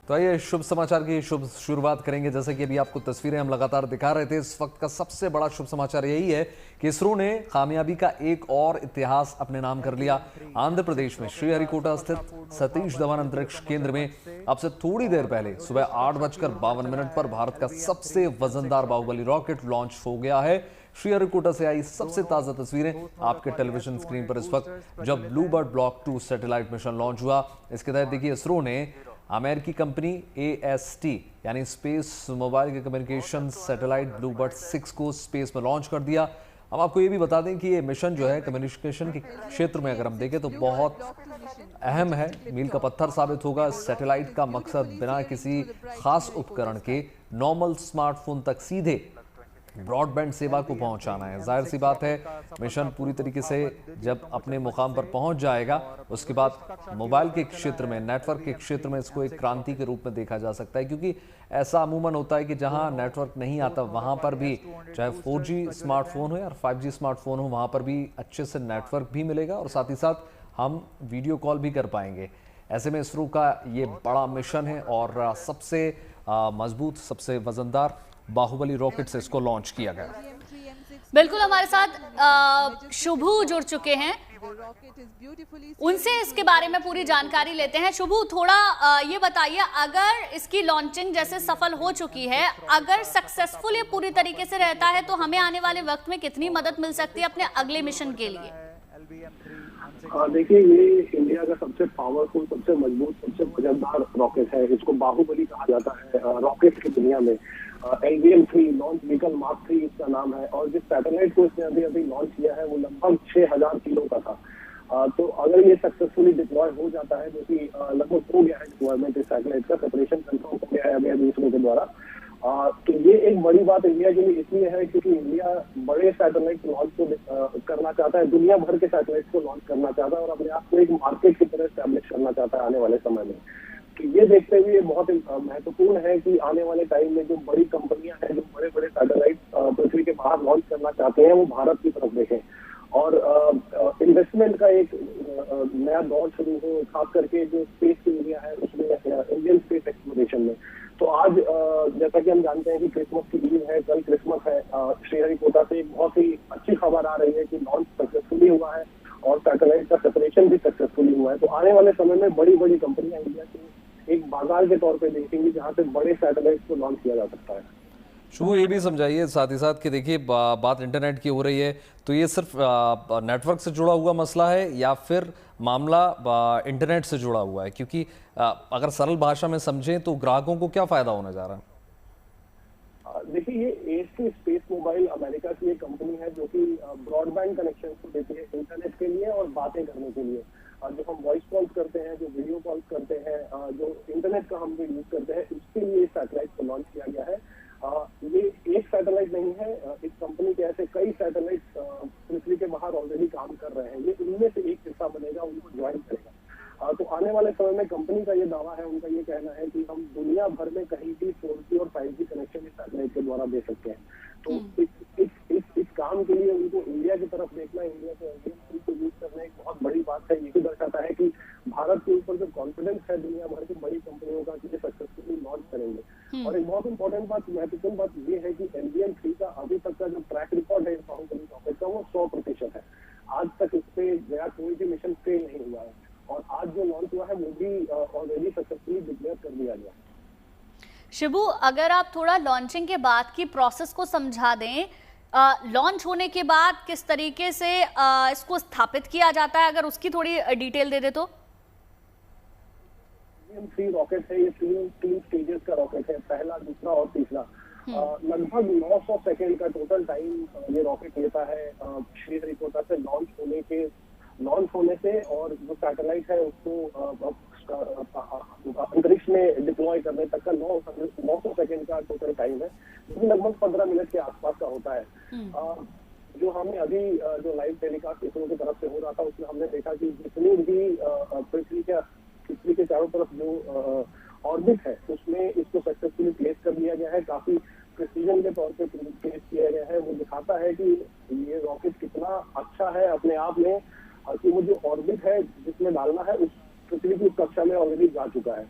तो आइए शुभ समाचार की शुभ शुरुआत करेंगे। जैसे कि अभी आपको तस्वीरें हम लगातार दिखा रहे थे, इस वक्त का सबसे बड़ा शुभ समाचार यही है कि इसरो ने कामयाबी का एक और इतिहास अपने नाम कर लिया। आंध्र प्रदेश में श्रीहरिकोटा स्थित सतीश धवन अंतरिक्ष केंद्र में अब से थोड़ी देर पहले सुबह 8:52 पर भारत का सबसे वजनदार बाहुबली रॉकेट लॉन्च हो गया है। श्रीहरिकोटा से आई सबसे ताजा तस्वीरें आपके टेलीविजन स्क्रीन पर इस वक्त, जब Bluebird block 2 satellite mission launch हुआ। इसके तहत देखिए इसरो ने अमेरिकी कंपनी AST यानी space mobile communication satellite Bluebird 6 को स्पेस में लॉन्च कर दिया। अब आपको ये भी बता दें कि ये मिशन जो है कम्युनिकेशन के क्षेत्र में अगर हम देखें तो बहुत अहम है, मील का पत्थर साबित होगा। सैटेलाइट का मकसद बिना किसी खास उपकरण के नॉर्मल स्मार्टफोन तक सीधे ब्रॉडबैंड सेवा को पहुंचाना है। जाहिर सी बात है, मिशन पूरी तरीके से जब अपने मुकाम पर पहुंच जाएगा उसके बाद मोबाइल के क्षेत्र में, नेटवर्क के क्षेत्र में इसको एक क्रांति के रूप में देखा जा सकता है, क्योंकि ऐसा अमूमन होता है कि जहां नेटवर्क नहीं आता वहां पर भी, चाहे 4G स्मार्टफोन हो या 5G स्मार्टफोन हो, वहां पर भी अच्छे से नेटवर्क भी मिलेगा और साथ ही साथ हम वीडियो कॉल भी कर पाएंगे। ऐसे में इसरो का ये बड़ा मिशन है और सबसे मजबूत, सबसे वजनदार बाहुबली रॉकेट से इसको लॉन्च किया गया। बिल्कुल, हमारे साथ शुभू जुड़ चुके हैं, उनसे इसके बारे में पूरी जानकारी लेते हैं। शुभू, थोड़ा ये बताइए, अगर इसकी लॉन्चिंग जैसे सफल हो चुकी है, अगर सक्सेसफुल ये पूरी तरीके से रहता है तो हमें आने वाले वक्त में कितनी मदद मिल सकती है अपने अगले मिशन के लिए? देखिए, ये इंडिया का सबसे पावरफुल, सबसे मजबूत, सबसे वजनदार रॉकेट है। इसको बाहुबली कहा जाता है रॉकेट की दुनिया में। LVM-3 लॉन्च व्हीकल मार्क 3 इसका नाम है और जिस सैटेलाइट को इसने अभी लॉन्च किया है वो लगभग 6000 किलो का था। तो अगर ये सक्सेसफुली डिप्लॉय हो जाता है, जो कि लगभग हो गया है डिप्लॉयमेंट इस सैटेलाइट का, सेपरेशन कंफर्म हो गया है अभी इसरो के द्वारा। तो ये एक बड़ी बात इंडिया के लिए इसलिए है क्योंकि इंडिया बड़े सैटेलाइट लॉन्च को करना चाहता है, दुनिया भर के सैटेलाइट को लॉन्च करना चाहता है और अपने आप को एक मार्केट की तरह स्टैब्लिश करना चाहता है आने वाले समय में। तो ये देखते हुए बहुत महत्वपूर्ण है कि आने वाले टाइम में जो बड़ी कंपनियां हैं, जो बड़े बड़े सैटेलाइट पृथ्वी के बाहर लॉन्च करना चाहते हैं, वो भारत की तरफ देखें और इन्वेस्टमेंट का एक नया दौर शुरू हो, खास करके जो स्पेस की एरिया है उसमें, इंडियन स्पेस एक्सप्लोरेशन में। तो आज जैसा कि हम जानते हैं कि क्रिसमस की ईद है, कल क्रिसमस है। श्रीहरिकोटा से एक बहुत ही अच्छी खबर आ रही है कि लॉन्च सक्सेसफुली हुआ है और सैटेलाइट का सेपरेशन भी सक्सेसफुली हुआ है। तो आने वाले समय में बड़ी बड़ी कंपनियां इंडिया की एक बाजार के तौर पे देखेंगी जहां से बड़े सैटेलाइट को लॉन्च किया जा सकता है। शुभ, ये भी समझाइए साथ ही साथ कि देखिए बात इंटरनेट की हो रही है, तो ये सिर्फ नेटवर्क से जुड़ा हुआ मसला है या फिर मामला इंटरनेट से जुड़ा हुआ है? क्योंकि अगर सरल भाषा में समझें तो ग्राहकों को क्या फायदा होने जा रहा है? देखिए, ये AST स्पेस मोबाइल अमेरिका की एक कंपनी है जो कि ब्रॉडबैंड कनेक्शन को देती है इंटरनेट के लिए और बातें करने के लिए। जो हम वॉइस कॉल्स करते हैं, जो वीडियो कॉल्स करते हैं, जो इंटरनेट का हम भी यूज करते हैं, उसके लिए सैटेलाइट को लॉन्च किया गया है। ये एक सैटेलाइट नहीं है, इस कंपनी के ऐसे कई सैटेलाइट पृथ्वी के बाहर ऑलरेडी काम कर रहे हैं। ये उनमें से एक हिस्सा बनेगा, उनको ज्वाइन करेगा। तो आने वाले समय में कंपनी का ये दावा है, उनका ये कहना है कि हम दुनिया भर में कहीं भी 4G और 5G कनेक्शन इस सैटेलाइट के द्वारा दे सकते हैं। तो इस काम के लिए उनको इंडिया की तरफ देखना, इंडिया को यूज करना एक बहुत बड़ी बात है। ये भी दर्शाता है कि भारत के ऊपर जो कॉन्फिडेंस है दुनिया भर की बड़ी कंपनियों का कि ये सक्सेसफुली लॉन्च करेंगे। और एक बहुत इंपॉर्टेंट बात, महत्वपूर्ण बात ये है कि LVM-3 का अभी तक का जो ट्रैक रिकॉर्ड है बाहुबली रॉकेट का, वो 100% है। आज तक इस पे गया कोई भी मिशन फेल नहीं हुआ है और आज जो लॉन्च हुआ है वो भी ऑलरेडी सक्सेसफुली डिक्लेयर कर दिया गया। शिबू, अगर आप थोड़ा लॉन्चिंग के बाद की प्रोसेस को समझा दें, लॉन्च होने के बाद किस तरीके से इसको स्थापित किया जाता है, अगर उसकी थोड़ी डिटेल दे दे तो। LVM-3 रॉकेट है, ये तीन स्टेजेस का रॉकेट है, पहला, दूसरा और तीसरा। लगभग 900 सेकेंड का टोटल टाइम ये रॉकेट लेता है श्रीहरिकोटा से लॉन्च होने से और जो सैटेलाइट है उसको अंतरिक्ष में डिप्लॉय करने तक का 900 सेकेंड का टोटल टाइम है, जो लगभग 15 मिनट के आसपास का होता है। जो हमें अभी जो लाइव टेलीकास्ट इसरो की तरफ से हो रहा था उसमें हमने देखा कि जितनी भी पृथ्वी के चारों तरफ जो ऑर्बिट है उसमें इसको सक्सेसफुली प्लेस कर दिया गया है, काफी प्रिसीजन के तौर पे प्लेस किया गया है। वो दिखाता है कि ये रॉकेट कितना अच्छा है अपने आप में, कि वो जो ऑर्बिट है जिसमें डालना है उस पृथ्वी की कक्षा में ऑलरेडी जा चुका है।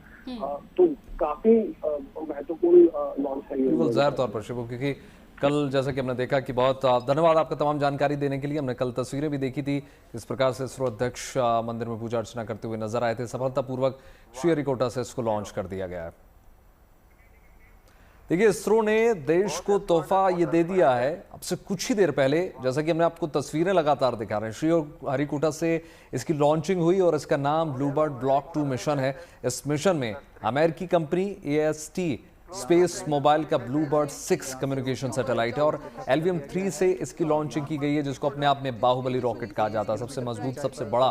तो काफी महत्वपूर्ण लॉन्च है ये। बिल्कुल जाहिर तौर पर शिबू, क्योंकि कल जैसा कि हमने देखा कि बहुत धन्यवाद आपका तमाम जानकारी देने के लिए। हमने कल तस्वीरें भी देखी थी किस प्रकार से इसरो अध्यक्ष मंदिर में पूजा अर्चना करते हुए नजर आए थे। सफलतापूर्वक श्रीहरिकोटा से इसको लॉन्च कर दिया गया है। देखिए, इसरो ने देश को तोहफा ये दे दिया है अब से कुछ ही देर पहले, जैसा कि हमने आपको तस्वीरें लगातार दिखा रहे हैं। श्रीहरिकोटा से इसकी लॉन्चिंग हुई और इसका नाम ब्लूबर्ड ब्लॉक 2 मिशन है। इस मिशन में अमेरिकी कंपनी AST स्पेस मोबाइल का ब्लूबर्ड 6 कम्युनिकेशन सैटेलाइट है और LVM-3 से इसकी लॉन्चिंग की गई है, जिसको अपने आप में बाहुबली रॉकेट कहा जाता है। सबसे मजबूत, सबसे बड़ा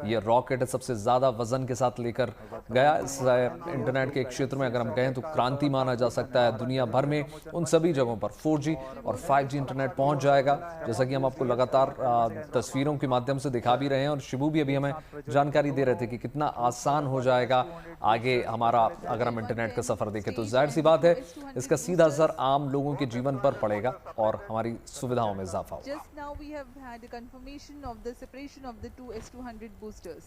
ये रॉकेट है, सबसे ज्यादा वजन के साथ लेकर गया। इस इंटरनेट के क्षेत्र में अगर हम कहें तो क्रांति माना जा सकता है। दुनिया भर में उन सभी जगहों पर 4G और 5G इंटरनेट पहुंच जाएगा, जैसा कि हम आपको लगातार तस्वीरों के माध्यम से दिखा भी रहे हैं। और शिबू भी अभी हमें जानकारी दे रहे थे कि कितना आसान हो जाएगा आगे हमारा, अगर हम इंटरनेट का सफर देखें तो जाहिर सी बात है इसका सीधा असर आम लोगों के जीवन पर पड़ेगा और हमारी सुविधाओं में इजाफा होगा। Just now we have had a confirmation of the separation of the two S-200 boosters.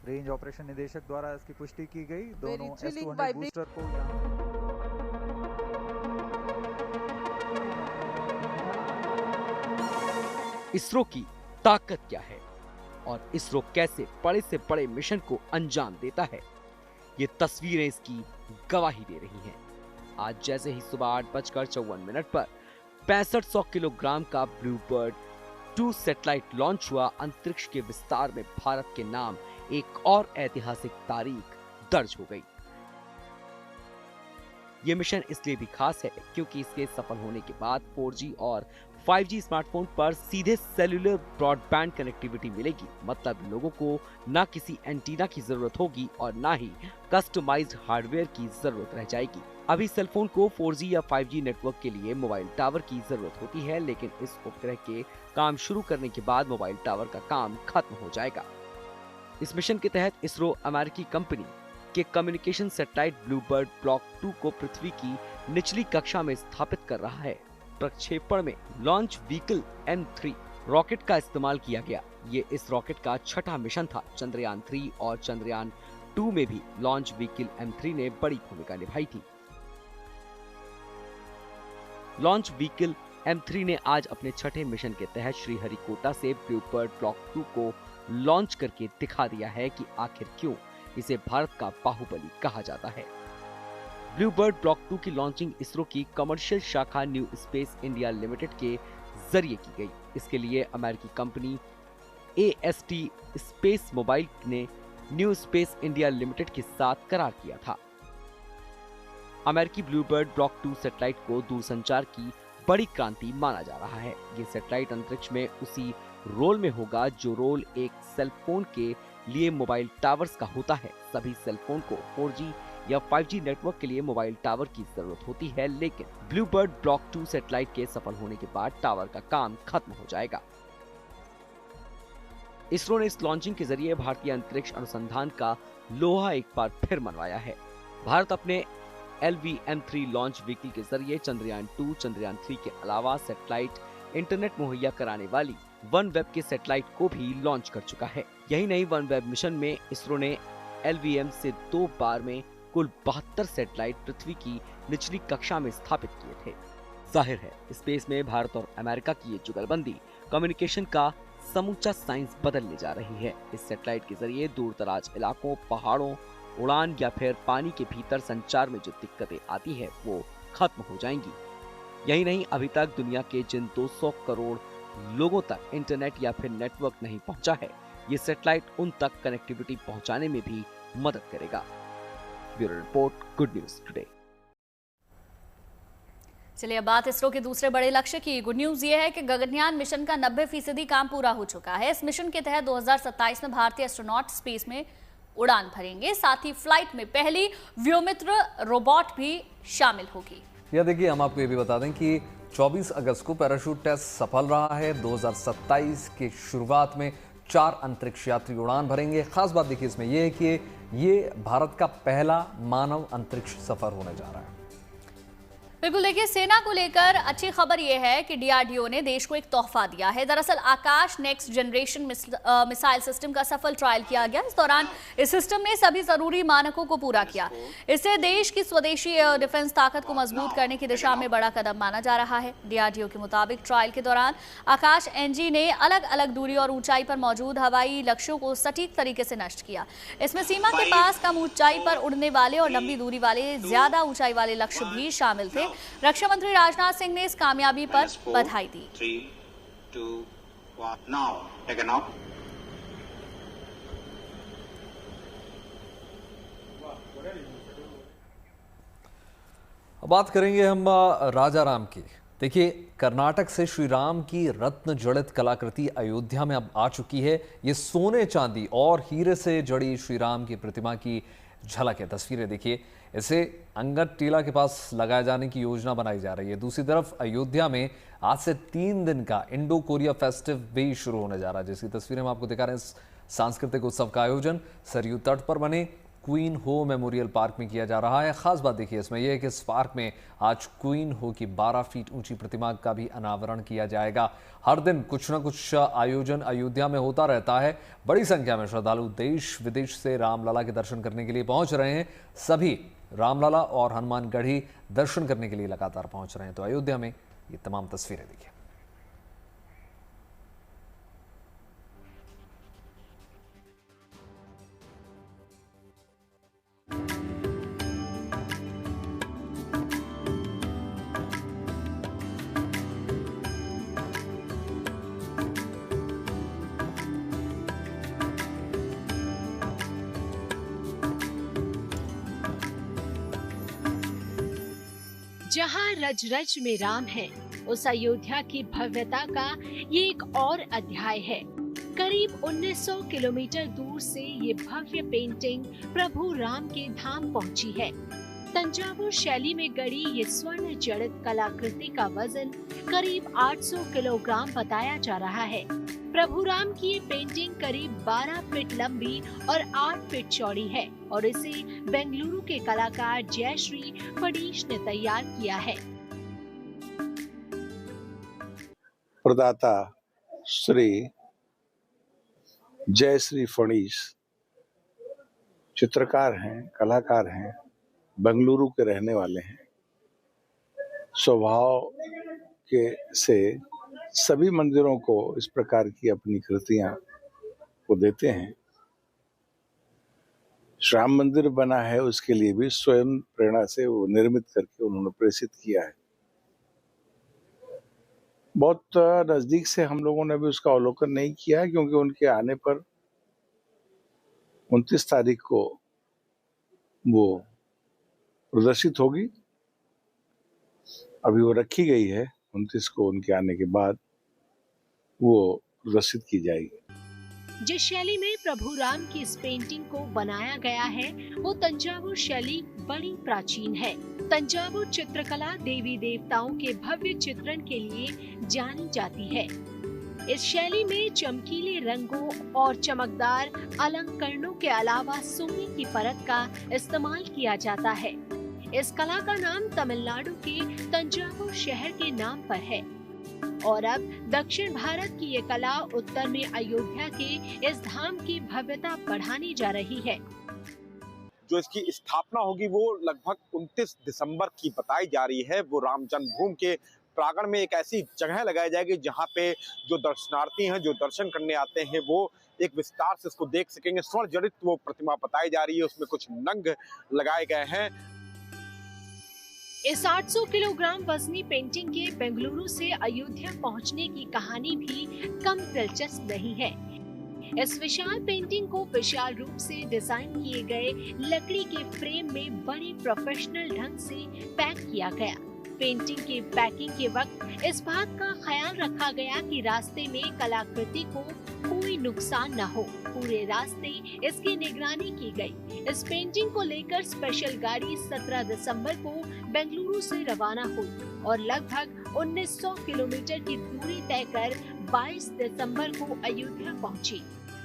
Range operation निदेशक द्वारा इसकी पुष्टि की गई। दोनों Very thrilling S-200 बूस्टर को इसरो की ताकत क्या है और इसरो कैसे बड़े से बड़े मिशन को अंजाम देता है, ये तस्वीरें इसकी गवाही दे रही हैं। आज जैसे ही सुबह 8:54 पर 6500 किलोग्राम का ब्लूबर्ड 2 सैटेलाइट लॉन्च हुआ, अंतरिक्ष के विस्तार में भारत के नाम एक और ऐतिहासिक तारीख दर्ज हो गई। ये मिशन इसलिए भी खास है क्योंकि इसके सफल होने के बाद 4G और 5G स्मार्टफोन पर सीधे सेल्युलर ब्रॉडबैंड कनेक्टिविटी मिलेगी। मतलब लोगों को ना किसी एंटीना की जरूरत होगी और ना ही कस्टमाइज्ड हार्डवेयर की जरूरत रह जाएगी। अभी सेलफोन को 4G या 5G नेटवर्क के लिए मोबाइल टावर की जरूरत होती है, लेकिन इस उपग्रह के काम शुरू करने के बाद मोबाइल टावर का काम खत्म हो जाएगा। इस मिशन के तहत इसरो अमेरिकी कंपनी के कम्युनिकेशन सैटेलाइट ब्लूबर्ड ब्लॉक 2 को पृथ्वी की निचली कक्षा में स्थापित कर रहा है। प्रक्षेपण में लॉन्च व्हीकल M3 रॉकेट का इस्तेमाल किया गया। ये इस रॉकेट का छठा मिशन था। चंद्रयान 3 और चंद्रयान 2 में भी लॉन्च व्हीकल M3 ने बड़ी भूमिका निभाई थी। लॉन्च व्हीकल M3 ने आज अपने छठे मिशन के तहत श्रीहरिकोटा से ब्लूबर्ड ब्लॉक 2 को लॉन्च करके दिखा दिया है कि आखिर क्यों इसे भारत का बाहुबली कहा जाता है। ब्लूबर्ड ब्लॉक 2 की लॉन्चिंग इसरो की कमर्शियल शाखा न्यू स्पेस इंडिया लिमिटेड के जरिए की गई। इसके लिए अमेरिकी कंपनी AST स्पेस मोबाइल ने न्यू स्पेस इंडिया लिमिटेड के साथ करार किया था। अमेरिकी ब्लूबर्ड ब्लॉक 2 सैटेलाइट को दूरसंचार की बड़ी क्रांति माना जा रहा है। ये सैटेलाइट अंतरिक्ष में उसी रोल में होगा जो रोल एक सेलफोन के लिए मोबाइल टावर्स का होता है। सभी सेलफोन को 4G या 5G नेटवर्क के लिए मोबाइल टावर की जरूरत होती है, लेकिन ब्लूबर्ड ब्लॉक 2 सैटेलाइट के सफल होने के बाद टावर का काम खत्म हो जाएगा। इसरो ने इस लॉन्चिंग के जरिए भारतीय अंतरिक्ष अनुसंधान का लोहा एक बार फिर मनवाया है। भारत अपने LVM-3 लॉन्च व्हीकल के जरिए चंद्रयान 2, चंद्रयान 3 के अलावा सैटेलाइट इंटरनेट मुहैया कराने वाली OneWeb के सैटेलाइट को भी लॉन्च कर चुका है। यही नहीं, OneWeb मिशन में इसरो ने LVM से 2 बार में कुल 72 सैटेलाइट पृथ्वी की निचली कक्षा में स्थापित किए थे। जाहिर है, स्पेस में भारत और अमेरिका की ये जुगलबंदी कम्युनिकेशन का समूचा साइंस बदलने जा रही है। इस सैटेलाइट के जरिए दूर दराज इलाकों, पहाड़ों, उड़ान या फिर पानी के भीतर संचार में जो दिक्कतें आती है वो खत्म हो जाएंगी। यही नहीं, अभी तक दुनिया के जिन 200 करोड़ लोगों तक इंटरनेट या फिर नेटवर्क नहीं पहुंचा है, ये सैटेलाइट उन तक कनेक्टिविटी पहुंचाने में भी मदद करेगा। Bureau report, good news today. चलिए अब बात इसरो के दूसरे बड़े लक्ष्य की। गुड न्यूज ये है कि गगनयान मिशन का 90% काम पूरा हो चुका है। इस मिशन के तहत 2027 में भारतीय एस्ट्रोनॉट स्पेस में उड़ान भरेंगे। साथ ही फ्लाइट में पहली व्योमित्र रोबोट भी शामिल होगी। यह देखिए, हम आपको ये भी बता दें कि 24 अगस्त को पैराशूट टेस्ट सफल रहा है। 2027 की शुरुआत में 4 अंतरिक्ष यात्री उड़ान भरेंगे। खास बात देखिए इसमें यह है कि ये भारत का पहला मानव अंतरिक्ष सफर होने जा रहा है। बिल्कुल, देखिए सेना को लेकर अच्छी खबर यह है कि डीआरडीओ ने देश को एक तोहफा दिया है। दरअसल आकाश नेक्स्ट जनरेशन मिसाइल सिस्टम का सफल ट्रायल किया गया। इस दौरान इस सिस्टम ने सभी जरूरी मानकों को पूरा किया। इससे देश की स्वदेशी डिफेंस ताकत को मजबूत करने की दिशा में बड़ा कदम माना जा रहा है। डीआरडीओ के मुताबिक ट्रायल के दौरान आकाश एनजी ने अलग अलग दूरी और ऊंचाई पर मौजूद हवाई लक्ष्यों को सटीक तरीके से नष्ट किया। इसमें सीमा के पास कम ऊंचाई पर उड़ने वाले और लंबी दूरी वाले ज्यादा ऊंचाई वाले लक्ष्य भी शामिल थे। रक्षा मंत्री राजनाथ सिंह ने इस कामयाबी पर बधाई दी। 3, 2, 1, now taken off. अब बात करेंगे हम राजा राम की। देखिए, कर्नाटक से श्री राम की रत्न जड़ित कलाकृति अयोध्या में अब आ चुकी है। ये सोने चांदी और हीरे से जड़ी श्री राम की प्रतिमा की झलक है। तस्वीरें देखिए, इसे अंगद टीला के पास लगाए जाने की योजना बनाई जा रही है। दूसरी तरफ अयोध्या में आज से 3 दिन का इंडो कोरिया फेस्टिव भी शुरू होने जा रहा है, जिसकी तस्वीरें हम आपको दिखा रहे हैं। सांस्कृतिक उत्सव का आयोजन सरयू तट पर बने क्वीन हो मेमोरियल पार्क में किया जा रहा है। खास बात देखिए इसमें यह है कि इस पार्क में आज क्वीन हो की 12 फीट ऊंची प्रतिमा का भी अनावरण किया जाएगा। हर दिन कुछ न कुछ आयोजन अयोध्या में होता रहता है। बड़ी संख्या में श्रद्धालु देश विदेश से रामलला के दर्शन करने के लिए पहुंच रहे हैं। सभी रामलला और हनुमानगढ़ी दर्शन करने के लिए लगातार पहुंच रहे हैं। तो अयोध्या में ये तमाम तस्वीरें देखिए। जहाँ रज रज में राम है, उस अयोध्या की भव्यता का ये एक और अध्याय है। करीब 1900 किलोमीटर दूर से ये भव्य पेंटिंग प्रभु राम के धाम पहुंची है। तंजावुर शैली में गढ़ी ये स्वर्ण जड़ित कलाकृति का वजन करीब 800 किलोग्राम बताया जा रहा है। प्रभु राम की ये पेंटिंग करीब 12 फीट लंबी और 8 फीट चौड़ी है और इसे बेंगलुरु के कलाकार जयश्री फणीश ने तैयार किया है। प्रदाता श्री जयश्री फणीश चित्रकार हैं, कलाकार हैं, बेंगलुरु के रहने वाले हैं। स्वभाव के से सभी मंदिरों को इस प्रकार की अपनी कृतियां को देते हैं। राम मंदिर बना है, उसके लिए भी स्वयं प्रेरणा से वो निर्मित करके उन्होंने प्रेषित किया है। बहुत नजदीक से हम लोगों ने भी उसका अवलोकन नहीं किया है, क्योंकि उनके आने पर 29 तारीख को वो प्रदर्शित होगी। अभी वो रखी गई है, 29 को उनके आने के बाद वो प्रदर्शित की जाएगी। जिस शैली में प्रभु राम की इस पेंटिंग को बनाया गया है वो तंजावुर शैली बड़ी प्राचीन है। तंजावुर चित्रकला देवी देवताओं के भव्य चित्रण के लिए जानी जाती है। इस शैली में चमकीले रंगों और चमकदार अलंकरणों के अलावा सोने की परत का इस्तेमाल किया जाता है। इस कला का नाम तमिलनाडु के तंजावुर शहर के नाम पर है और अब दक्षिण भारत की ये कला उत्तर में अयोध्या के इस धाम की भव्यता बढ़ाने जा रही है। जो इसकी स्थापना होगी वो लगभग 29 दिसंबर की बताई जा रही है। वो राम जन्मभूमि के प्रांगण में एक ऐसी जगह लगाई जाएगी जहां पे जो दर्शनार्थी हैं, जो दर्शन करने आते हैं, वो एक विस्तार से इसको देख सकेंगे। स्वर्ण जड़ित वो प्रतिमा बताई जा रही है, उसमें कुछ नंग लगाए गए हैं। इस 800 किलोग्राम वजनी पेंटिंग के बेंगलुरु से अयोध्या पहुंचने की कहानी भी कम दिलचस्प नहीं है। इस विशाल पेंटिंग को विशाल रूप से डिजाइन किए गए लकड़ी के फ्रेम में बड़े प्रोफेशनल ढंग से पैक किया गया। पेंटिंग के पैकिंग के वक्त इस बात का ख्याल रखा गया कि रास्ते में कलाकृति को कोई नुकसान न हो। पूरे रास्ते इसकी निगरानी की गई। इस पेंटिंग को लेकर स्पेशल गाड़ी 17 दिसंबर को बेंगलुरु से रवाना हुई और लगभग 1900 किलोमीटर की दूरी तय कर 22 दिसंबर को अयोध्या पहुंची।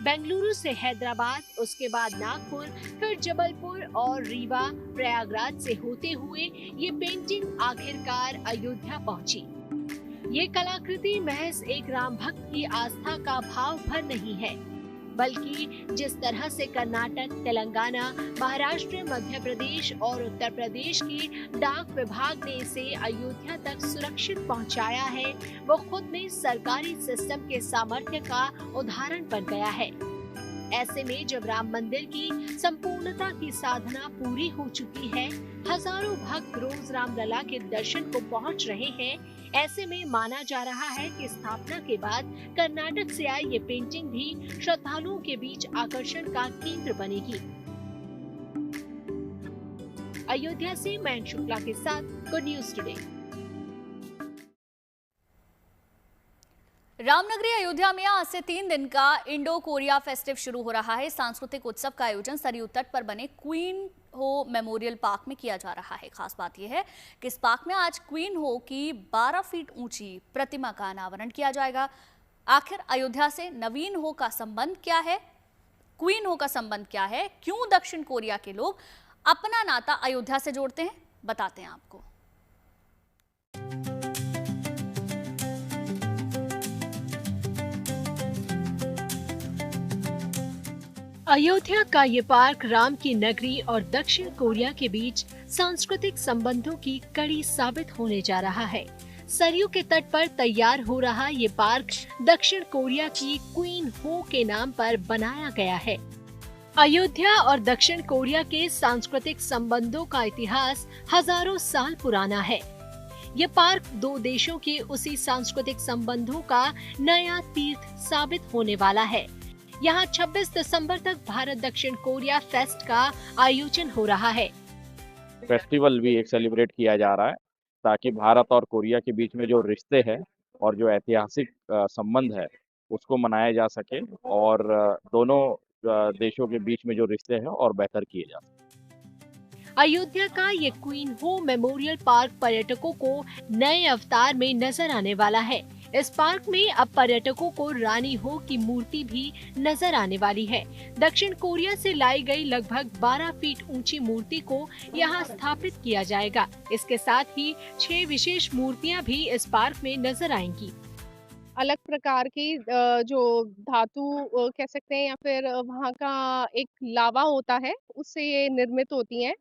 बेंगलुरु से हैदराबाद, उसके बाद नागपुर, फिर जबलपुर और रीवा, प्रयागराज से होते हुए ये पेंटिंग आखिरकार अयोध्या पहुंची। ये कलाकृति महज एक राम भक्त की आस्था का भाव भर नहीं है, बल्कि जिस तरह से कर्नाटक, तेलंगाना, महाराष्ट्र, मध्य प्रदेश और उत्तर प्रदेश के डाक विभाग ने इसे अयोध्या तक सुरक्षित पहुंचाया है, वो खुद में सरकारी सिस्टम के सामर्थ्य का उदाहरण बन गया है। ऐसे में जब राम मंदिर की संपूर्णता की साधना पूरी हो चुकी है, हजारों भक्त रोज रामलला के दर्शन को पहुंच रहे हैं, ऐसे में माना जा रहा है कि स्थापना के बाद कर्नाटक से आई ये पेंटिंग भी श्रद्धालुओं के बीच आकर्षण का केंद्र बनेगी। अयोध्या से मयंक शुक्ला के साथ गुड न्यूज टुडे। रामनगरी अयोध्या में आज से 3 दिन का इंडो कोरिया फेस्टिव शुरू हो रहा है। सांस्कृतिक उत्सव का आयोजन सरयू तट पर बने क्वीन हो मेमोरियल पार्क में किया जा रहा है। खास बात यह है कि इस पार्क में आज क्वीन हो की 12 फीट ऊंची प्रतिमा का अनावरण किया जाएगा। आखिर अयोध्या से नवीन हो का संबंध क्या है, क्वीन हो का संबंध क्या है, क्यों दक्षिण कोरिया के लोग अपना नाता अयोध्या से जोड़ते हैं, बताते हैं आपको। अयोध्या का ये पार्क राम की नगरी और दक्षिण कोरिया के बीच सांस्कृतिक संबंधों की कड़ी साबित होने जा रहा है। सरयू के तट पर तैयार हो रहा ये पार्क दक्षिण कोरिया की क्वीन हो के नाम पर बनाया गया है। अयोध्या और दक्षिण कोरिया के सांस्कृतिक संबंधों का इतिहास हजारों साल पुराना है। ये पार्क 2 देशों के उसी सांस्कृतिक संबंधों का नया तीर्थ साबित होने वाला है। यहाँ 26 दिसंबर तक भारत दक्षिण कोरिया फेस्ट का आयोजन हो रहा है। फेस्टिवल भी एक सेलिब्रेट किया जा रहा है ताकि भारत और कोरिया के बीच में जो रिश्ते हैं और जो ऐतिहासिक संबंध है उसको मनाया जा सके और दोनों देशों के बीच में जो रिश्ते हैं और बेहतर किए जा सके। अयोध्या का ये क्वीन हो मेमोरियल पार्क पर्यटकों को नए अवतार में नजर आने वाला है। इस पार्क में अब पर्यटकों को रानी हो की मूर्ति भी नजर आने वाली है। दक्षिण कोरिया से लाई गई लगभग 12 फीट ऊंची मूर्ति को यहाँ स्थापित किया जाएगा। इसके साथ ही 6 विशेष मूर्तियाँ भी इस पार्क में नजर आएंगी। अलग प्रकार की जो धातु कह सकते हैं या फिर वहाँ का एक लावा होता है, उससे ये निर्मित होती हैं।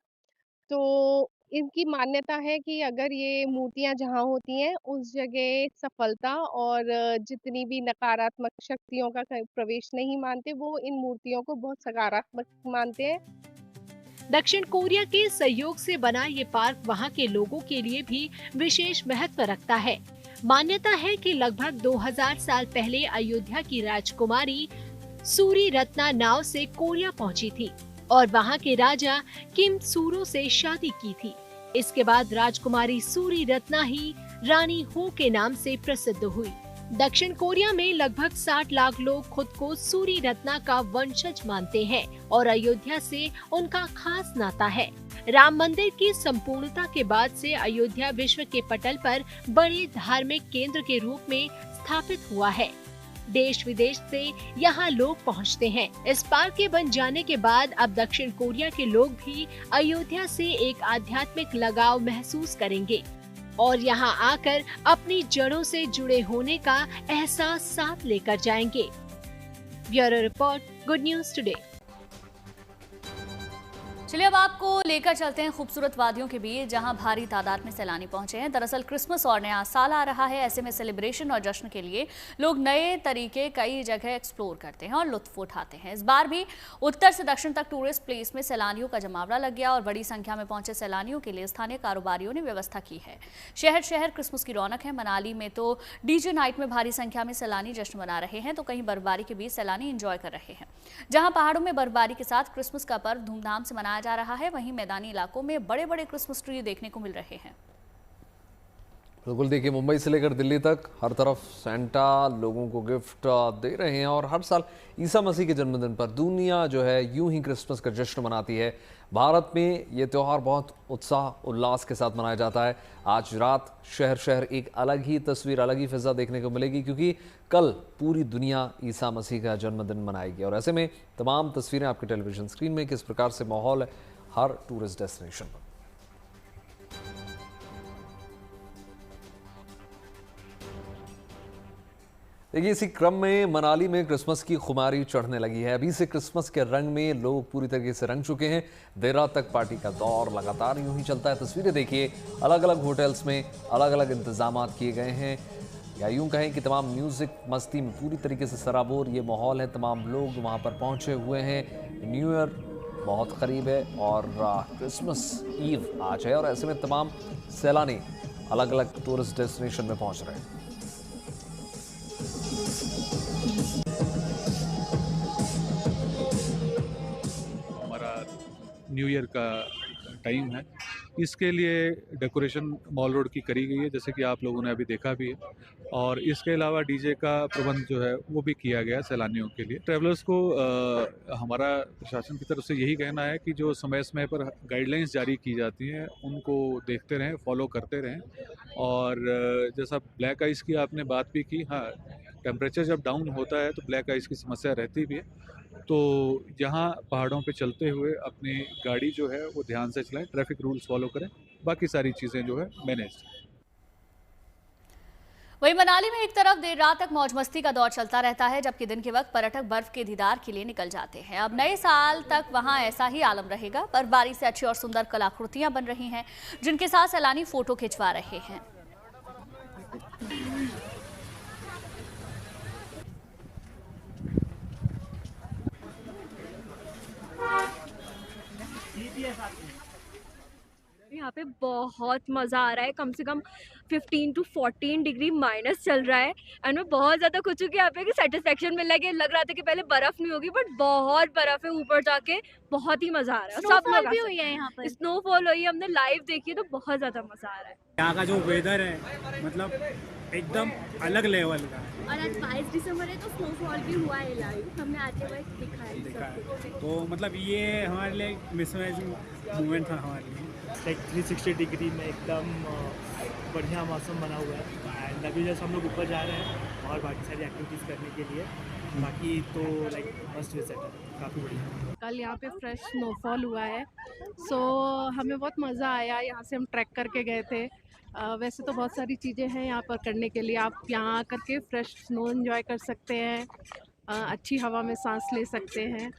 तो इनकी मान्यता है कि अगर ये मूर्तियां जहाँ होती हैं उस जगह सफलता और जितनी भी नकारात्मक शक्तियों का प्रवेश नहीं मानते, वो इन मूर्तियों को बहुत सकारात्मक मानते हैं। दक्षिण कोरिया के सहयोग से बना ये पार्क वहाँ के लोगों के लिए भी विशेष महत्व रखता है। मान्यता है कि लगभग 2000 साल पहले अयोध्या की राजकुमारी सूरी रत्ना नाव से कोरिया पहुंची थी और वहाँ के राजा किम सूरो से शादी की थी। इसके बाद राजकुमारी सूरी रत्ना ही रानी हो के नाम से प्रसिद्ध हुई। दक्षिण कोरिया में लगभग 60 लाख लोग खुद को सूरी रत्ना का वंशज मानते हैं और अयोध्या से उनका खास नाता है। राम मंदिर की संपूर्णता के बाद से अयोध्या विश्व के पटल पर बड़े धार्मिक केंद्र के रूप में स्थापित हुआ है। देश विदेश से यहाँ लोग पहुँचते हैं। इस पार्क के बन जाने के बाद अब दक्षिण कोरिया के लोग भी अयोध्या से एक आध्यात्मिक लगाव महसूस करेंगे और यहाँ आकर अपनी जड़ों से जुड़े होने का एहसास साथ लेकर जाएंगे। Bureau report, good news today. चलिए अब आपको लेकर चलते हैं खूबसूरत वादियों के बीच, जहां भारी तादाद में सैलानी पहुंचे हैं। दरअसल क्रिसमस और नया साल आ रहा है, ऐसे में सेलिब्रेशन और जश्न के लिए लोग नए तरीके कई जगह एक्सप्लोर करते हैं और लुत्फ उठाते हैं। इस बार भी उत्तर से दक्षिण तक टूरिस्ट प्लेस में सैलानियों का जमावड़ा लग गया और बड़ी संख्या में पहुंचे सैलानियों के लिए स्थानीय कारोबारियों ने व्यवस्था की है। शहर शहर क्रिसमस की रौनक है। मनाली में तो डीजे नाइट में भारी संख्या में सैलानी जश्न मना रहे हैं, तो कहीं बर्फबारी के बीच सैलानी एंजॉय कर रहे हैं। जहां पहाड़ों में बर्फबारी के साथ क्रिसमस का पर्व धूमधाम से मनाया जा रहा है, वहीं मैदानी इलाकों में बड़े बड़े क्रिसमस ट्री देखने को मिल रहे हैं। बिल्कुल, देखिए मुंबई से लेकर दिल्ली तक हर तरफ सेंटा लोगों को गिफ्ट दे रहे हैं और हर साल ईसा मसीह के जन्मदिन पर दुनिया जो है यूं ही क्रिसमस का जश्न मनाती है। भारत में ये त्यौहार बहुत उत्साह उल्लास के साथ मनाया जाता है। आज रात शहर शहर एक अलग ही तस्वीर, अलग ही फिजा देखने को मिलेगी, क्योंकि कल पूरी दुनिया ईसा मसीह का जन्मदिन मनाएगी। और ऐसे में तमाम तस्वीरें आपके टेलीविजन स्क्रीन में किस प्रकार से माहौल है हर टूरिस्ट डेस्टिनेशन पर। देखिए, इसी क्रम में मनाली में क्रिसमस की खुमारी चढ़ने लगी है। अभी से क्रिसमस के रंग में लोग पूरी तरीके से रंग चुके हैं। देर रात तक पार्टी का दौर लगातार यूं ही चलता है। तस्वीरें देखिए, अलग अलग होटल्स में अलग अलग इंतजाम किए गए हैं, या यूं कहें कि तमाम म्यूजिक मस्ती में पूरी तरीके से सराबोर ये माहौल है। तमाम लोग वहां पर पहुंचे हुए हैं। न्यू ईयर बहुत करीब है और क्रिसमस ईव आज है, और ऐसे में तमाम सैलानी अलग अलग टूरिस्ट डेस्टिनेशन में पहुंच रहे हैं। न्यू ईयर का टाइम है, इसके लिए डेकोरेशन मॉल रोड की करी गई है, जैसे कि आप लोगों ने अभी देखा भी है। और इसके अलावा डीजे का प्रबंध जो है वो भी किया गया सैलानियों के लिए। ट्रैवलर्स को हमारा प्रशासन की तरफ से यही कहना है कि जो समय समय पर गाइडलाइंस जारी की जाती हैं उनको देखते रहें, फॉलो करते रहें। और जैसा ब्लैक आइस की आपने बात भी की, हाँ, टेम्परेचर जब डाउन होता है तो ब्लैक आइस की समस्या रहती भी है। तो यहाँ पहाड़ों पे चलते हुए अपनी गाड़ी जो है वो ध्यान से चलाएं, ट्रैफिक रूल्स फॉलो करें, बाकी सारी चीज़ें जो है मैनेज। वहीं मनाली में एक तरफ देर रात तक मौज मस्ती का दौर चलता रहता है, जबकि दिन के वक्त पर्यटक बर्फ के दीदार के लिए निकल जाते हैं। अब नए साल तक वहां ऐसा ही आलम रहेगा। बर्फबारी से अच्छी और सुंदर कलाकृतियां बन रही हैं, जिनके साथ सैलानी फोटो खिंचवा रहे हैं। यहाँ पे बहुत मज़ा आ रहा है। कम से कम 15 to 14 डिग्री माइनस चल रहा है एंड मैं बहुत ज़्यादा खुश हूँ कि यहाँ पे कि सेटिस्फेक्शन मिल रहा है। कि लग रहा था कि पहले बर्फ़ नहीं होगी, बट बहुत बर्फ़ है ऊपर जाके, बहुत ही मज़ा आ रहा है। सब लोग भी हुई है यहाँ पर, स्नोफॉल हुई है, हमने लाइव देखी है, तो बहुत ज़्यादा मज़ा आ रहा है। यहाँ का जो वेदर है मतलब एकदम अलग लेवल का है। और आज 22 दिसंबर है तो स्नोफॉल भी हुआ है लाइव, हमने आते हुए देखा है। तो मतलब ये हमारे लिए मिसमैचिंग मोमेंट था हमारे लिए। लाइक 360 डिग्री में एकदम बढ़िया मौसम बना हुआ है। एंड अभी जैसे हम लोग ऊपर जा रहे हैं और बाकी सारी एक्टिविटीज़ करने के लिए, बाकी तो लाइक मस्ट विजिट है, काफ़ी बढ़िया। कल यहाँ पे फ्रेश स्नोफॉल हुआ है, सो हमें बहुत मज़ा आया। यहाँ से हम ट्रैक करके गए थे। वैसे तो बहुत सारी चीज़ें हैं यहाँ पर करने के लिए। आप यहाँ आकर के फ्रेश स्नो एंजॉय कर सकते हैं, अच्छी हवा में सांस ले सकते हैं।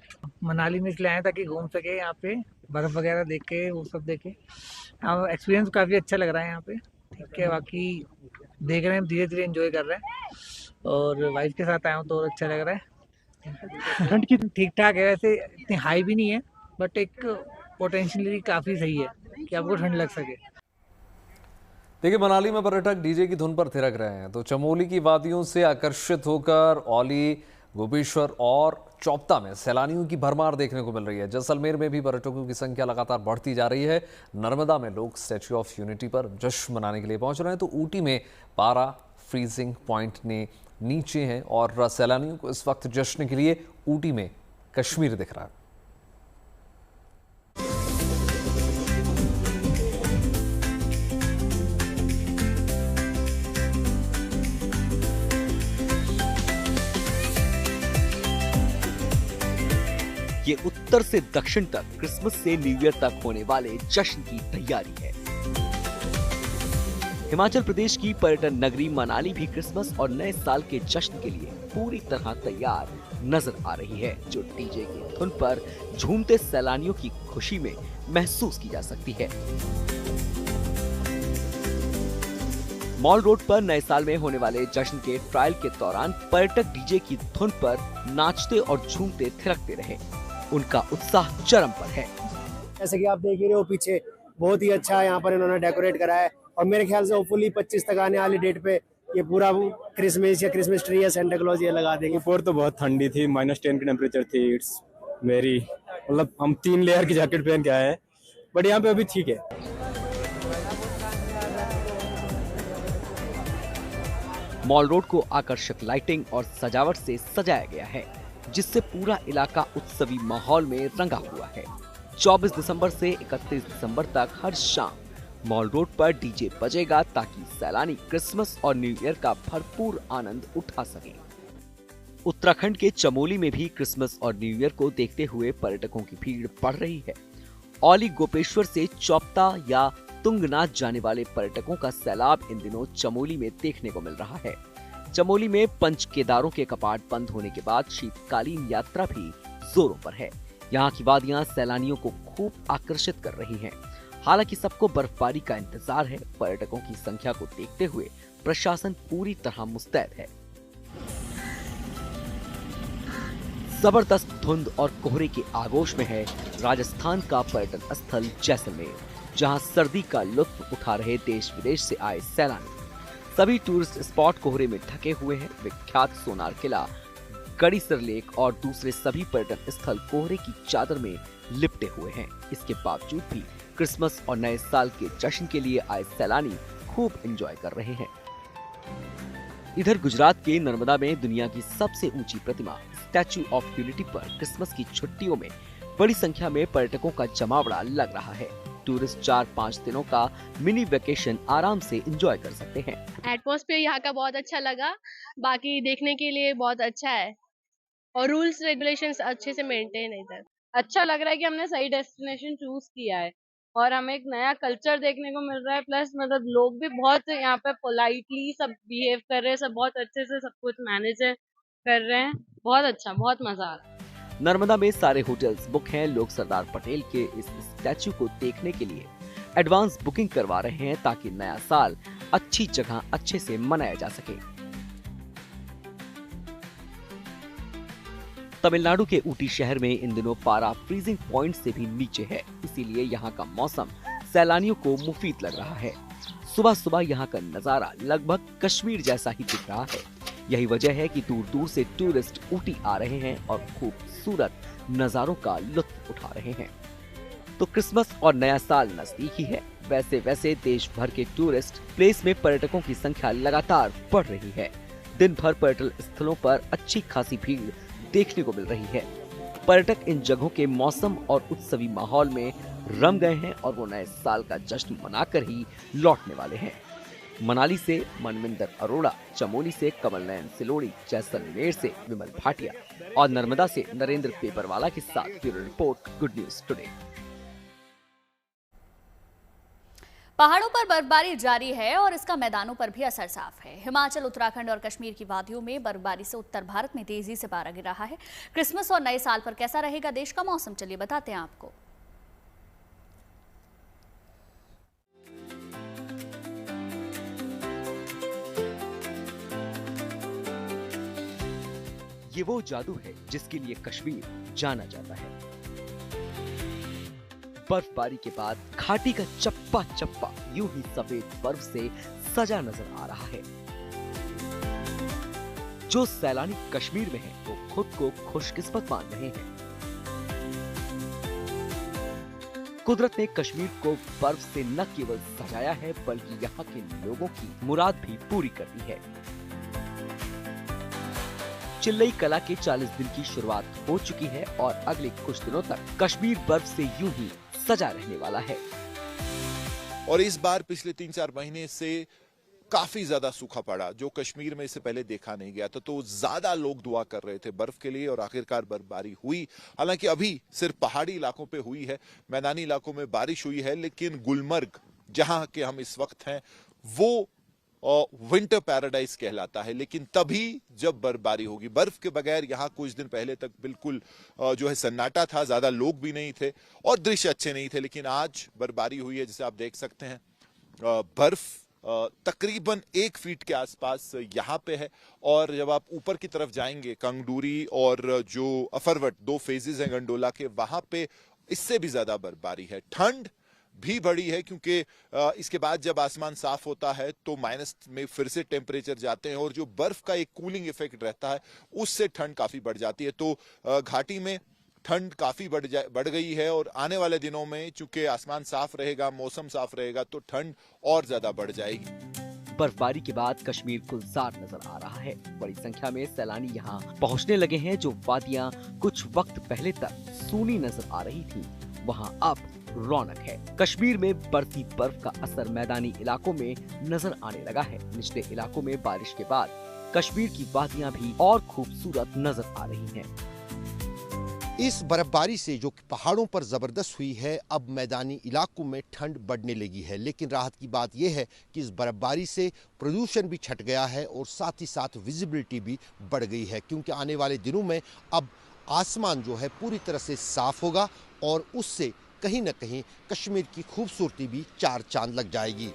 मनाली में इसलिए आए ताकि घूम सके, यहाँ पे बर्फ़ वगैरह देखे, वो सब देखे। हाँ, एक्सपीरियंस काफ़ी अच्छा लग रहा है यहाँ पे। ठीक है, बाकी देख रहे हैं, धीरे धीरे एंजॉय कर रहे हैं और वाइफ के साथ आया हूँ तो अच्छा लग रहा है। ठंड की ठीक ठाक है, वैसे इतनी हाई भी नहीं है, बट एक पोटेंशियली काफ़ी सही है कि आपको ठंड लग सके। देखिए, मनाली में पर्यटक डीजे की धुन पर थिरक रहे हैं, तो चमोली की वादियों से आकर्षित होकर औली, गोपेश्वर और चौपता में सैलानियों की भरमार देखने को मिल रही है। जैसलमेर में भी पर्यटकों की संख्या लगातार बढ़ती जा रही है। नर्मदा में लोग स्टैच्यू ऑफ यूनिटी पर जश्न मनाने के लिए पहुंच रहे हैं, तो ऊटी में पारा फ्रीजिंग पॉइंट ने नीचे हैं और सैलानियों को इस वक्त जश्न के लिए ऊटी में कश्मीर दिख रहा है। ये उत्तर से दक्षिण तक क्रिसमस से न्यू ईयर तक होने वाले जश्न की तैयारी है। हिमाचल प्रदेश की पर्यटन नगरी मनाली भी क्रिसमस और नए साल के जश्न के लिए पूरी तरह तैयार नजर आ रही है, जो डीजे की धुन पर झूमते सैलानियों की खुशी में महसूस की जा सकती है। मॉल रोड पर नए साल में होने वाले जश्न के ट्रायल के दौरान पर्यटक डीजे की धुन पर नाचते और झूमते थिरकते रहे। उनका उत्साह चरम पर है। जैसे कि आप देख ही रहे हो पीछे, बहुत ही अच्छा यहाँ पर इन्होंने डेकोरेट करा है और मेरे ख्याल से होपफुली 25 तक आने वाली डेट पे ये पूरा क्रिसमस या क्रिसमस ट्री या सेंटा क्लॉज ये लगा देंगे। ऊपर तो बहुत ठंडी थी, -10 की टेम्परेचर थी। इट्स वेरी, मतलब हम 3 लेयर की जैकेट पहन के आए हैं, बट यहाँ पे अभी ठीक है। मॉल रोड को आकर्षक लाइटिंग और सजावट से सजाया गया है, जिससे पूरा इलाका उत्सवी माहौल में रंगा हुआ है। 24 दिसंबर से 31 दिसंबर तक हर शाम मॉल रोड पर डीजे बजेगा ताकि सैलानी क्रिसमस और न्यू ईयर का भरपूर आनंद उठा सके। उत्तराखंड के चमोली में भी क्रिसमस और न्यू ईयर को देखते हुए पर्यटकों की भीड़ बढ़ रही है। औली गोपेश्वर से चौपता या तुंगनाथ जाने वाले पर्यटकों का सैलाब इन दिनों चमोली में देखने को मिल रहा है। चमोली में पंच केदारों के कपाट बंद होने के बाद शीतकालीन यात्रा भी जोरों पर है। यहाँ की वादियां सैलानियों को खूब आकर्षित कर रही हैं। हालांकि सबको बर्फबारी का इंतजार है। पर्यटकों की संख्या को देखते हुए प्रशासन पूरी तरह मुस्तैद है। जबरदस्त धुंध और कोहरे के आगोश में है राजस्थान का पर्यटन स्थल जैसलमेर, जहां सर्दी का लुत्फ उठा रहे देश विदेश से आए सैलानी। सभी टूरिस्ट स्पॉट कोहरे में ढके हुए हैं। विख्यात सोनार किला, गड़ीसर लेक और दूसरे सभी पर्यटन स्थल कोहरे की चादर में लिपटे हुए हैं। इसके बावजूद भी क्रिसमस और नए साल के जश्न के लिए आए सैलानी खूब एंजॉय कर रहे हैं। इधर गुजरात के नर्मदा में दुनिया की सबसे ऊंची प्रतिमा स्टैच्यू ऑफ यूनिटी पर क्रिसमस की छुट्टियों में बड़ी संख्या में पर्यटकों का जमावड़ा लग रहा है। टूरिस्ट 4-5 दिनों का मिनी वेकेशन आराम से एंजॉय कर सकते हैं। एटमॉस्फेयर यहाँ का बहुत अच्छा लगा, बाकी देखने के लिए बहुत अच्छा है और रूल्स रेगुलेशंस अच्छे से मेंटेन है इधर। अच्छा लग रहा है कि हमने सही डेस्टिनेशन चूज किया है और हमें एक नया कल्चर देखने को मिल रहा है। प्लस मतलब लोग भी बहुत यहाँ पे पोलाइटली सब बिहेव कर रहे हैं, सब बहुत अच्छे से सब कुछ मैनेज कर रहे हैं। बहुत अच्छा, बहुत मजा आ रहा है। नर्मदा में सारे होटल्स बुक हैं। लोग सरदार पटेल के इस स्टैच्यू को देखने के लिए एडवांस बुकिंग करवा रहे हैं ताकि नया साल अच्छी जगह अच्छे से मनाया जा सके। तमिलनाडु के ऊटी शहर में इन दिनों पारा फ्रीजिंग पॉइंट से भी नीचे है, इसीलिए यहाँ का मौसम सैलानियों को मुफीद लग रहा है। सुबह सुबह यहाँ का नजारा लगभग कश्मीर जैसा ही दिख रहा है। यही वजह है कि दूर दूर से टूरिस्ट ऊटी आ रहे हैं और खूबसूरत नजारों का लुत्फ उठा रहे हैं। तो क्रिसमस और नया साल नजदीक ही है। वैसे वैसे देश भर के टूरिस्ट प्लेस में पर्यटकों की संख्या लगातार बढ़ रही है। दिन भर पर्यटन स्थलों पर अच्छी खासी भीड़ देखने को मिल रही है। पर्यटक इन जगहों के मौसम और उत्सवी माहौल में रम गए हैं और वो नए साल का जश्न मनाकर ही लौटने वाले हैं। मनाली से मनविंदर अरोड़ा, चमोली से कमल नयन सिलोड़ी, जैसलमेर से विमल भाटिया और नर्मदा से नरेंद्र पेपरवाला के साथ bureau report, good news today. पहाड़ों पर बर्फबारी जारी है और इसका मैदानों पर भी असर साफ है। हिमाचल, उत्तराखंड और कश्मीर की वादियों में बर्फबारी से उत्तर भारत में तेजी से पारा गिर रहा है। क्रिसमस और नए साल पर कैसा रहेगा देश का मौसम, चलिए बताते हैं आपको। ये वो जादू है जिसके लिए कश्मीर जाना जाता है। बर्फबारी के बाद घाटी का चप्पा चप्पा यूं ही सफेद बर्फ से सजा नजर आ रहा है। जो सैलानी कश्मीर में हैं, वो खुद को खुशकिस्मत मान रहे हैं। कुदरत ने कश्मीर को बर्फ से न केवल सजाया है बल्कि यहाँ के लोगों की मुराद भी पूरी कर दी है। चिल्लई कला के 40 दिन की शुरुआत हो चुकी है और अगले कुछ दिनों तक कश्मीर बर्फ से यूं ही सजा रहने वाला है। और इस बार पिछले 3-4 महीने से काफी ज्यादा सूखा पड़ा, जो कश्मीर में इससे पहले देखा नहीं गया था। तो ज्यादा लोग दुआ कर रहे थे बर्फ के लिए और आखिरकार बर्फबारी हुई। हालांकि अभी सिर्फ पहाड़ी इलाकों पे हुई है, मैदानी इलाकों में बारिश हुई है, लेकिन गुलमर्ग जहां के हम इस वक्त हैं वो विंटर पैराडाइज कहलाता है। लेकिन तभी जब बर्फबारी होगी, बर्फ के बगैर यहाँ कुछ दिन पहले तक बिल्कुल जो है सन्नाटा था, ज्यादा लोग भी नहीं थे और दृश्य अच्छे नहीं थे। लेकिन आज बर्फबारी हुई है, जिसे आप देख सकते हैं। बर्फ तकरीबन 1 फीट के आसपास यहाँ पे है और जब आप ऊपर की तरफ जाएंगे, कंगडूरी और जो अफरवट 2 फेजेस हैं गंडोला के, वहां पे इससे भी ज्यादा बर्फबारी है। ठंड भी बड़ी है क्योंकि इसके बाद जब आसमान साफ होता है तो माइनस में फिर से टेम्परेचर जाते हैं और जो बर्फ का एक कूलिंग इफेक्ट रहता है उससे ठंड काफी बढ़ जाती है। तो घाटी में ठंड काफी बढ़ गई है और आने वाले दिनों में चूंकि आसमान साफ रहेगा, मौसम साफ रहेगा, तो ठंड और ज्यादा बढ़ जाएगी। बर्फबारी के बाद कश्मीर गुलजार नजर आ रहा है। बड़ी संख्या में सैलानी यहाँ पहुँचने लगे हैं। जो वादियाँ कुछ वक्त पहले तक सूनी नजर आ रही थी, वहाँ अब रौनक है। कश्मीर में बढ़ती बर्फ का असर मैदानी इलाकों में नजर आने लगा है। निचले इलाकों में बारिश के बाद कश्मीर की वादियां भी और खूबसूरत नजर आ रही हैं। इस बर्फबारी से जो पहाड़ों पर जबरदस्त हुई है, अब मैदानी इलाकों में ठंड बढ़ने लगी है। लेकिन राहत की बात यह है कि इस बर्फबारी से प्रदूषण भी छट गया है और साथ ही साथ विजिबिलिटी भी बढ़ गई है, क्योंकि आने वाले दिनों में अब आसमान जो है पूरी तरह से साफ होगा और उससे कहीं न कहीं कश्मीर की खूबसूरती भी चार चांद लग जाएगी।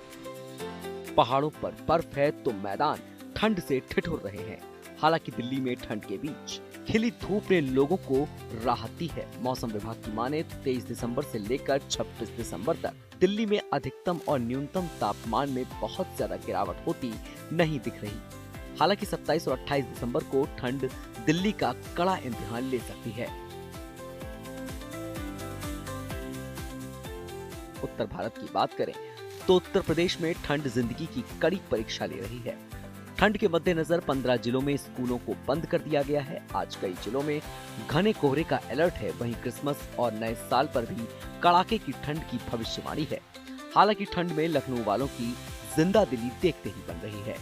पहाड़ों पर बर्फ है तो मैदान ठंड से ठिठुर रहे हैं। हालांकि दिल्ली में ठंड के बीच खिली धूप ने लोगों को राहत दी है। मौसम विभाग की माने 23 दिसंबर से लेकर 26 दिसंबर तक दिल्ली में अधिकतम और न्यूनतम तापमान में बहुत ज्यादा गिरावट होती नहीं दिख रही। हालांकि 27 और 28 दिसंबर को ठंड दिल्ली का कड़ा इम्तिहान ले सकती है। उत्तर भारत की बात करें तो उत्तर प्रदेश में ठंड जिंदगी की कड़ी परीक्षा ले रही है। ठंड के मद्देनजर 15 जिलों में स्कूलों को बंद कर दिया गया है। आज कई जिलों में घने कोहरे का अलर्ट है। वहीं क्रिसमस और नए साल पर भी कड़ाके की ठंड की भविष्यवाणी है। हालांकि ठंड में लखनऊ वालों की जिंदा दिली देखते ही बन रही है।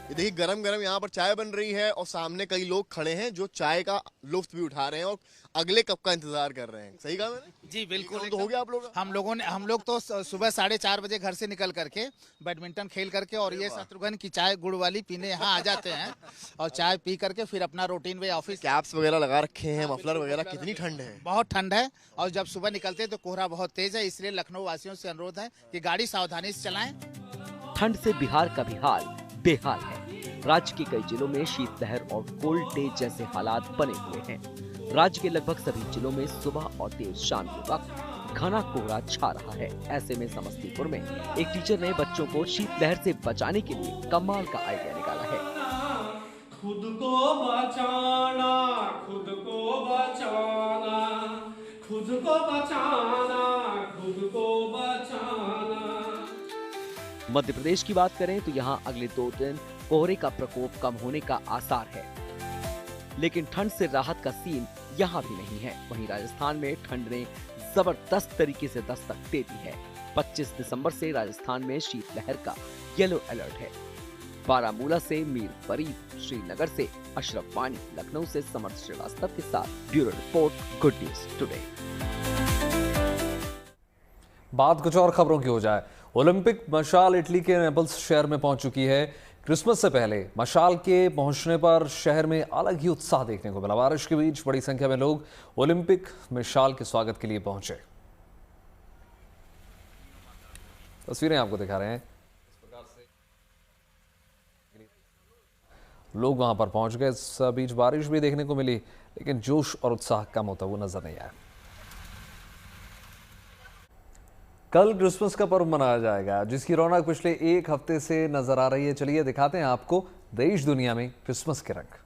ये देखिए गरम गरम यहाँ पर चाय बन रही है और सामने कई लोग खड़े हैं जो चाय का लुत्फ भी उठा रहे हैं और अगले कप का इंतजार कर रहे हैं। सही कहा मैंने? जी बिल्कुल। तो हो गया आप लोग? हम लोग तो सुबह 4:30 बजे घर से निकल करके बैडमिंटन खेल करके और ये शत्रुघ्न की चाय गुड़ वाली पीने यहाँ आ जाते हैं और चाय पी करके फिर अपना रूटीन वे ऑफिस। कैप्स वगैरह लगा रखे हैं, मफलर वगैरह। कितनी ठंड है? बहुत ठंड है और जब सुबह निकलते हैं तो कोहरा बहुत तेज है, इसलिए लखनऊ वासियों से अनुरोध है कि गाड़ी सावधानी से चलाएं। ठंड से बिहार का भी हाल बेहाल है। राज्य के कई जिलों में शीतलहर और कोल्ड डे जैसे हालात बने हुए हैं। राज्य के लगभग सभी जिलों में सुबह और देर शाम के वक्त घना कोहरा छा रहा है। ऐसे में समस्तीपुर में एक टीचर ने बच्चों को शीतलहर से बचाने के लिए कमाल का आइडिया निकाला है। खुद को बचाना, खुद को बचाना, खुद को बचाना, खुद को बचाना। मध्य प्रदेश की बात करें तो यहाँ अगले 2 दिन कोहरे का प्रकोप कम होने का आसार है, लेकिन ठंड से राहत का सीन यहाँ भी नहीं है। वहीं राजस्थान में ठंड ने जबरदस्त तरीके से दस्तक दे दी है। 25 दिसंबर से राजस्थान में शीतलहर का येलो अलर्ट है। बारामूला से मीर फरीद, श्रीनगर से अशरफ वानी, लखनऊ से समर्थ श्रीवास्तव के साथ bureau report, good news today. बात कुछ और खबरों की हो जाए। ओलंपिक मशाल इटली के नेपल्स शहर में पहुंच चुकी है। क्रिसमस से पहले मशाल के पहुंचने पर शहर में अलग ही उत्साह देखने को मिला। बारिश के बीच बड़ी संख्या में लोग ओलंपिक मशाल के स्वागत के लिए पहुंचे। तस्वीरें आपको दिखा रहे हैं। लोग वहां पर पहुंच गए। इस बीच बारिश भी देखने को मिली, लेकिन जोश और उत्साह कम होता हुआ नजर नहीं आया। कल क्रिसमस का पर्व मनाया जाएगा, जिसकी रौनक पिछले 1 हफ्ते से नजर आ रही है। चलिए दिखाते हैं आपको देश दुनिया में क्रिसमस के रंग।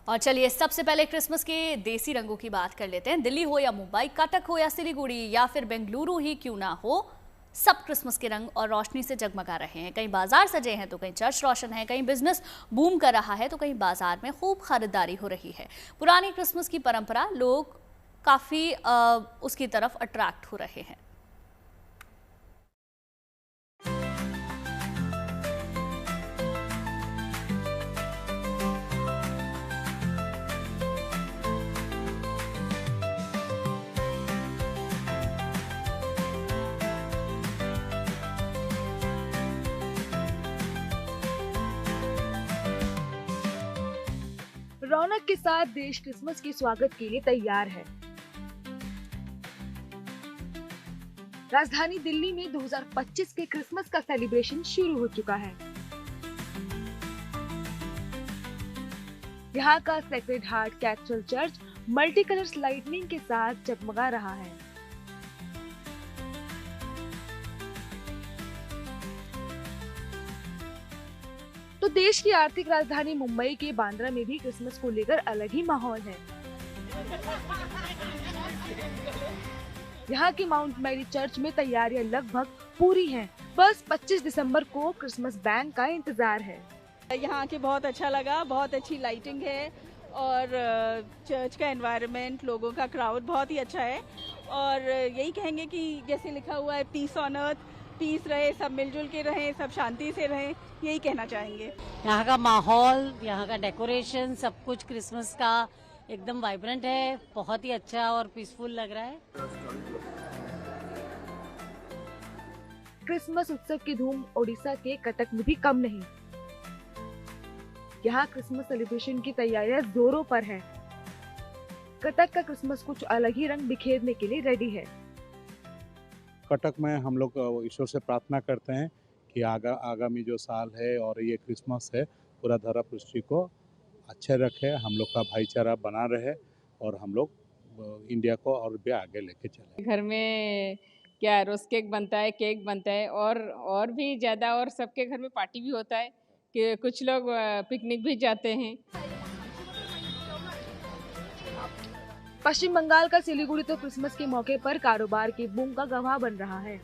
और चलिए सबसे पहले क्रिसमस के देसी रंगों की बात कर लेते हैं। दिल्ली हो या मुंबई, कटक हो या सिलीगुड़ी या फिर बेंगलुरु ही क्यों ना हो, सब क्रिसमस के रंग और रोशनी से जगमगा रहे हैं। कहीं बाजार सजे हैं तो कहीं चर्च रोशन है, कहीं बिजनेस बूम कर रहा है तो कहीं बाजार में खूब खरीदारी हो रही है। पुरानी क्रिसमस की परंपरा, लोग काफ़ी उसकी तरफ अट्रैक्ट हो रहे हैं। रौनक के साथ देश क्रिसमस के स्वागत के लिए तैयार है। राजधानी दिल्ली में 2025 के क्रिसमस का सेलिब्रेशन शुरू हो चुका है। यहाँ का sacred heart cathedral church multi colours lightning के साथ जगमगा रहा है। तो देश की आर्थिक राजधानी मुंबई के बांद्रा में भी क्रिसमस को लेकर अलग ही माहौल है। यहाँ के माउंट मैरी चर्च में तैयारियां लगभग पूरी हैं। बस 25 दिसंबर को क्रिसमस बैंड का इंतजार है। यहाँ के बहुत अच्छा लगा, बहुत अच्छी लाइटिंग है और चर्च का एनवायरनमेंट, लोगों का क्राउड बहुत ही अच्छा है और यही कहेंगे कि जैसे लिखा हुआ है पीस ऑन अर्थ, पीस रहे, सब मिलजुल के रहें, सब शांति से रहें, यही कहना चाहेंगे। यहाँ का माहौल, यहाँ का डेकोरेशन, सब कुछ क्रिसमस का एकदम वाइब्रेंट है, बहुत ही अच्छा और पीसफुल लग रहा है। क्रिसमस उत्सव की धूम ओडिशा के कटक में भी कम नहीं। यहाँ क्रिसमस सेलिब्रेशन की तैयारियां जोरों पर है। कटक का क्रिसमस कुछ अलग ही रंग बिखेरने के लिए रेडी है। कटक में हम लोग ईश्वर से प्रार्थना करते हैं कि आगामी जो साल है और ये क्रिसमस है पूरा धरा पृथ्वी को अच्छे रखे, हम लोग का भाईचारा बना रहे और हम लोग इंडिया को और भी आगे लेके चले। घर में क्या रोज केक बनता है, केक बनता है और भी ज़्यादा, और सबके घर में पार्टी भी होता है कि कुछ लोग पिकनिक भी जाते हैं। पश्चिम बंगाल का सिलीगुड़ी तो क्रिसमस के मौके पर कारोबार की बूम का गवाह बन रहा है।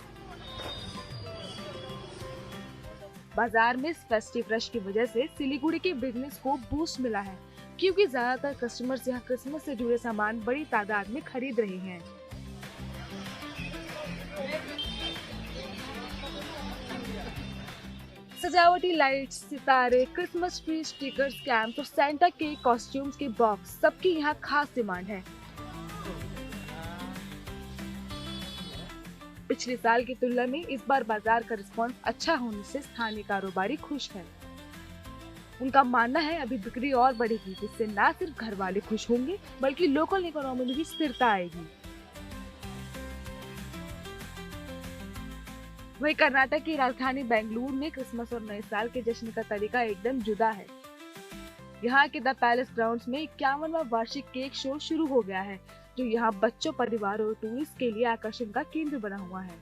बाजार में फेस्टिव रश की वजह से सिलीगुड़ी के बिजनेस को बूस्ट मिला है, क्योंकि ज्यादातर कस्टमर्स यहाँ क्रिसमस से जुड़े सामान बड़ी तादाद में खरीद रहे हैं। सजावटी लाइट्स, सितारे, क्रिसमस ट्री, स्टिकर्स, कैंप्स और सैंटा के कॉस्ट्यूम्स के बॉक्स, सबकी यहाँ खास डिमांड है। पिछले साल की तुलना में इस बार बाजार का रिस्पांस अच्छा होने से स्थानीय कारोबारी खुश हैं। उनका मानना है अभी बिक्री और बढ़ेगी, जिससे न सिर्फ घर वाले खुश होंगे बल्कि लोकल इकोनॉमी में भी स्थिरता आएगी। वही कर्नाटक की राजधानी बेंगलुरु में क्रिसमस और नए साल के जश्न का तरीका एकदम जुदा है। यहाँ के द पैलेस ग्राउंड्स में 51वां वार्षिक केक शो शुरू हो गया है, जो यहाँ बच्चों, परिवारों और टूरिस्ट के लिए आकर्षण का केंद्र बना हुआ है।